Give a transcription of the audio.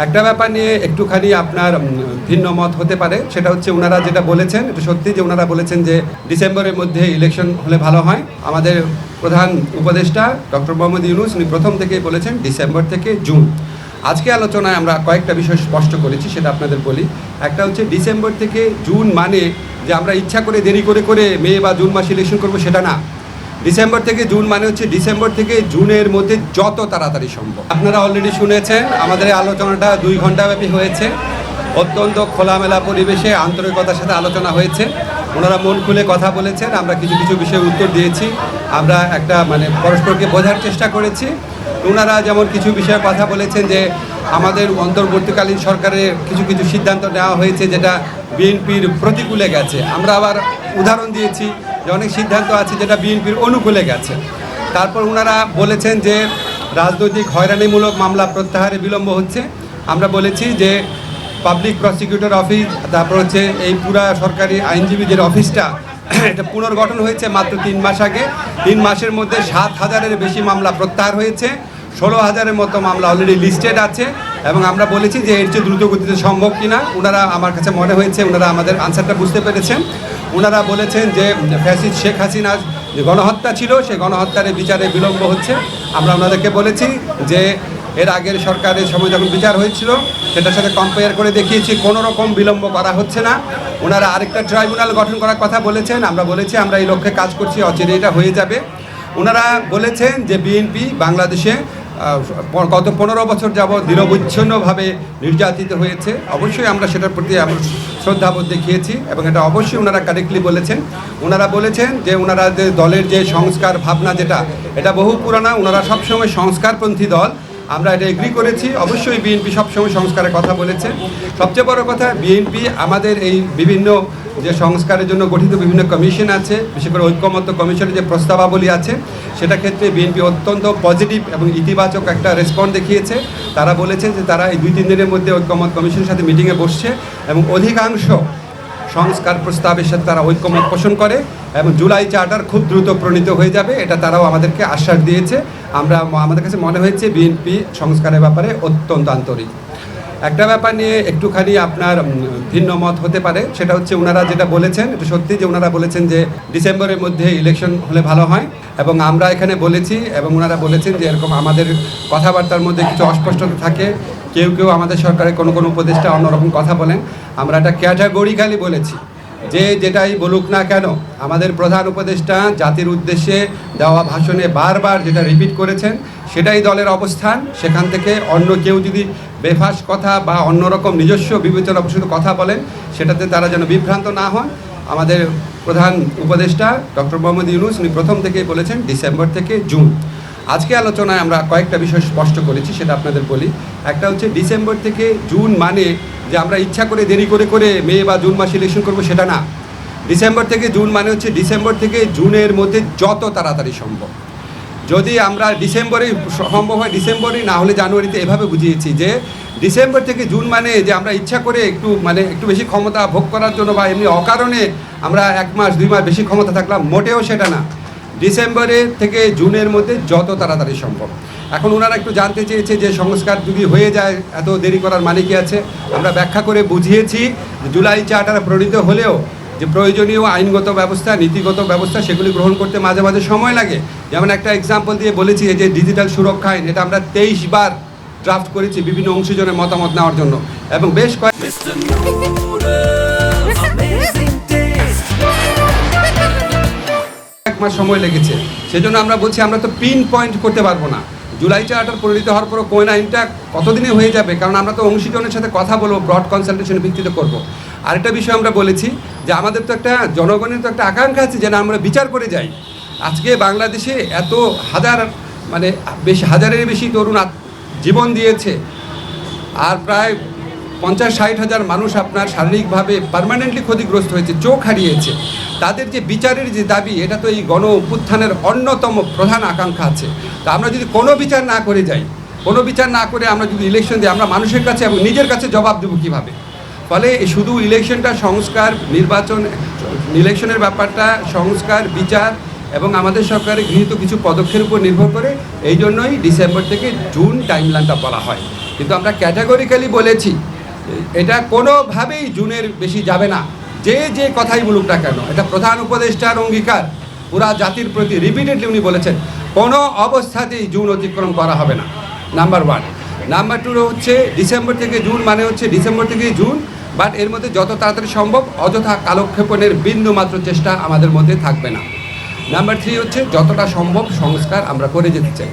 একটা ব্যাপার নিয়ে একটুখানি আপনার ভিন্ন মত হতে পারে, সেটা হচ্ছে ওনারা যেটা বলেছেন এটা সত্যি যে ওনারা বলেছেন যে ডিসেম্বরের মধ্যে ইলেকশন হলে ভালো হয়। আমাদের প্রধান উপদেষ্টা ডক্টর মোহাম্মদ ইউনূস উনি প্রথম থেকেই বলেছেন ডিসেম্বর থেকে জুন। আজকে আলোচনায় আমরা কয়েকটা বিষয় স্পষ্ট করেছি, সেটা আপনাদের বলি। একটা হচ্ছে ডিসেম্বর থেকে জুন মানে যে আমরা ইচ্ছা করে দেরি করে করে মে বা জুন মাসে ইলেকশন করবো সেটা না। ডিসেম্বর থেকে জুন মানে হচ্ছে ডিসেম্বর থেকে জুনের মধ্যে যত তাড়াতাড়ি সম্ভব। আপনারা অলরেডি শুনেছেন আমাদের এই আলোচনাটা 2 ঘন্টাব্যাপী হয়েছে। অত্যন্ত খোলামেলা পরিবেশে আন্তরিকতার সাথে আলোচনা হয়েছে। ওনারা মন খুলে কথা বলেছেন, আমরা কিছু কিছু বিষয়ে উত্তর দিয়েছি, আমরা একটা পরস্পরকে বোঝার চেষ্টা করেছি। ওনারা যেমন কিছু বিষয়ে কথা বলেছেন যে আমাদের অন্তর্বর্তীকালীন সরকারের কিছু কিছু সিদ্ধান্ত নেওয়া হয়েছে যেটা বিএনপির প্রতিকূলে গেছে। আমরা আবার উদাহরণ দিয়েছি যে অনেক সিদ্ধান্ত আছে যেটা বিএনপির অনুকূলে গেছে। তারপর ওনারা বলেছেন যে রাজনৈতিক হয়রানিমূলক মামলা প্রত্যাহারে বিলম্ব হচ্ছে। আমরা বলেছি যে পাবলিক প্রসিকিউটর অফিস, তারপর হচ্ছে এই পুরা সরকারি আইনজীবীদের অফিসটা এটা পুনর্গঠন হয়েছে মাত্র 3 মাস আগে। 3 মাসের মধ্যে 7,000-এর বেশি মামলা প্রত্যাহার হয়েছে, 16,000-এর মতো মামলা অলরেডি লিস্টেড আছে। এবং আমরা বলেছি যে এর চেয়ে দ্রুত গতিতে সম্ভব কিনা। ওনারা আমার কাছে মনে হয়েছে ওনারা আমাদের আনসারটা বুঝতে পেরেছেন। ওনারা বলেছেন যে ফ্যাসিস্ট শেখ হাসিনার যে গণহত্যা ছিল সেই গণহত্যার বিচারে বিলম্ব হচ্ছে। আমরা ওনাদেরকে বলেছি যে এর আগের সরকারের সময় যখন বিচার হয়েছিল সেটার সাথে কম্পেয়ার করে দেখিয়েছি কোনো রকম বিলম্ব করা হচ্ছে না। ওনারা আরেকটা ট্রাইব্যুনাল গঠন করার কথা বলেছেন, আমরা বলেছি আমরা এই লক্ষ্যে কাজ করছি, অচিরে এটা হয়ে যাবে। ওনারা বলেছেন যে বিএনপি বাংলাদেশে গত 15 বছর যাবৎ নিরবচ্ছিন্নভাবে নির্যাতিত হয়েছে। অবশ্যই আমরা সেটার প্রতি আমরা শ্রদ্ধাবোধ দেখিয়েছি এবং এটা অবশ্যই ওনারা কারেক্টলি বলেছেন। ওনারা বলেছেন যে ওনারা যে দলের যে সংস্কার ভাবনা যেটা এটা বহু পুরানা, ওনারা সবসময় সংস্কারপন্থী দল, আমরা এটা এগ্রি করেছি। অবশ্যই বিএনপি সবসময় সংস্কারের কথা বলেছে। সবচেয়ে বড় কথা বিএনপি আমাদের এই বিভিন্ন যে সংস্কারের জন্য গঠিত বিভিন্ন কমিশন আছে, বিশেষ করে ঐক্যমত্য কমিশনের যে প্রস্তাবাবলী আছে সেটা ক্ষেত্রে বিএনপি অত্যন্ত পজিটিভ এবং ইতিবাচক একটা রেসপন্স দেখিয়েছে। তারা বলেছেন যে তারা এই 2-3 দিনের মধ্যে ঐক্যমত্য কমিশনের সাথে মিটিংয়ে বসছে এবং অধিকাংশ সংস্কার প্রস্তাবের সাথে তারা ঐক্যমত পোষণ করে এবং জুলাই চার্টার খুব দ্রুত প্রণীত হয়ে যাবে, এটা তারাও আমাদেরকে আশ্বাস দিয়েছে। আমাদের কাছে মনে হয়েছে বিএনপি সংস্কারের ব্যাপারে অত্যন্ত আন্তরিক। একটা ব্যাপার নিয়ে একটুখানি আপনার ভিন্ন মত হতে পারে, সেটা হচ্ছে ওনারা যেটা বলেছেন এটা সত্যি যে ওনারা বলেছেন যে ডিসেম্বরের মধ্যে ইলেকশন হলে ভালো হয়। এবং আমরা এখানে বলেছি এবং ওনারা বলেছেন যে এরকম আমাদের কথাবার্তার মধ্যে কিছু অস্পষ্টতা থাকে, কেউ কেউ আমাদের সরকারের কোনো কোনো উপদেষ্টা অন্যরকম কথা বলেন। আমরা এটা ক্যাটাগরিক্যালি বলেছি যে যেটাই বলুক না কেন আমাদের প্রধান উপদেষ্টা জাতির উদ্দেশ্যে দেওয়া ভাষণে বারবার যেটা রিপিট করেছেন সেটাই দলের অবস্থান। সেখান থেকে অন্য কেউ যদি বেফাস কথা বা অন্যরকম নিজস্ব বিবেচনা প্রসূত কথা বলেন সেটাতে তারা যেন বিভ্রান্ত না হন। আমাদের প্রধান উপদেষ্টা ডক্টর মোহাম্মদ ইউনূস উনি প্রথম থেকেই বলেছেন ডিসেম্বর থেকে জুন। আজকে আলোচনায় আমরা কয়েকটা বিষয় স্পষ্ট করেছি, সেটা আপনাদের বলি। একটা হচ্ছে ডিসেম্বর থেকে জুন মানে যে আমরা ইচ্ছা করে দেরি করে করে মে বা জুন মাসে ইলেকশন করবো সেটা না। ডিসেম্বর থেকে জুন মানে হচ্ছে ডিসেম্বর থেকে জুনের মধ্যে যত তাড়াতাড়ি সম্ভব। যদি আমরা ডিসেম্বরে সম্ভব হয় ডিসেম্বরেই, না হলে জানুয়ারিতে, এভাবে বুঝিয়েছি যে ডিসেম্বর থেকে জুন মানে যে আমরা ইচ্ছা করে একটু বেশি ক্ষমতা ভোগ করার জন্য বা এমনি অকারণে আমরা 1 মাস 2 মাস বেশি ক্ষমতা থাকলাম, মোটেও সেটা না। ডিসেম্বরের থেকে জুনের মধ্যে যত তাড়াতাড়ি সম্ভব। এখন ওনারা একটু জানতে চেয়েছে যে সংস্কার যদি হয়ে যায় এত দেরি করার মানে কি আছে। আমরা ব্যাখ্যা করে বুঝিয়েছি জুলাই চার্টার প্রণীত হলেও যে প্রয়োজনীয় আইনগত ব্যবস্থা, নীতিগত ব্যবস্থা সেগুলি গ্রহণ করতে মাঝে মাঝে সময় লাগে। যেমন একটা এক্সাম্পল দিয়ে বলেছি যে ডিজিটাল সুরক্ষা আইন, এটা আমরা 23 বার ড্রাফট করেছি বিভিন্ন অংশীজনের মতামত নেওয়ার জন্য এবং বেশ কয়েক মাস সময় লেগেছে। সেজন্য আমরা বলছি আমরা তো পিন পয়েন্ট করতে পারবো না। জুলাই চার্টার পরিণত হওয়ার পরও কোন আইনটা কতদিনে হয়ে যাবে, কারণ আমরা তো অংশীজনের সাথে কথা বলবো, ব্রড কনসালটেশনের ভিত্তিতে করবো। আরেকটা বিষয় আমরা বলেছি যে আমাদের তো একটা জনগণের তো একটা আকাঙ্ক্ষা আছে যেন আমরা বিচার করে যাই। আজকে বাংলাদেশে এত হাজারের বেশি তরুণ জীবন দিয়েছে আর প্রায় 50-60 হাজার মানুষ আপনার শারীরিকভাবে পার্মানেন্টলি ক্ষতিগ্রস্ত হয়েছে, চোখ হারিয়েছে। তাদের যে বিচারের যে দাবি, এটা তো এই গণ অভ্যুত্থানের অন্যতম প্রধান আকাঙ্ক্ষা আছে। তা আমরা যদি কোনো বিচার না করে যাই, কোনো বিচার না করে আমরা যদি ইলেকশন দিই, আমরা মানুষের কাছে এবং নিজের কাছে জবাব দেবো কীভাবে? ফলে শুধু ইলেকশনটা সংস্কার, নির্বাচন, ইলেকশনের ব্যাপারটা সংস্কার, বিচার এবং আমাদের সরকারের গৃহীত কিছু পদক্ষেপের উপর নির্ভর করে। এই জন্যই ডিসেম্বর থেকে জুন টাইমলাইনটা বলা হয়। কিন্তু আমরা ক্যাটাগরিক্যালি বলেছি এটা কোনোভাবেই জুনের বেশি যাবে না, যে যে কথাই বলুক না কেন। এটা প্রধান উপদেষ্টার অঙ্গীকার, পুরা জাতির প্রতি রিপিটেডলি উনি বলেছেন কোনো অবস্থাতেই জুন অতিক্রম করা হবে না, নাম্বার 1। নাম্বার 2 হচ্ছে ডিসেম্বর থেকে জুন মানে হচ্ছে ডিসেম্বর থেকে জুন, বাট এর মধ্যে যত তাড়াতাড়ি সম্ভব অযথা কালক্ষেপণের বিন্দু মাত্র চেষ্টা আমাদের মধ্যে থাকবে না। নাম্বার 3 হচ্ছে যতটা সম্ভব সংস্কার আমরা করে যেতে চাই।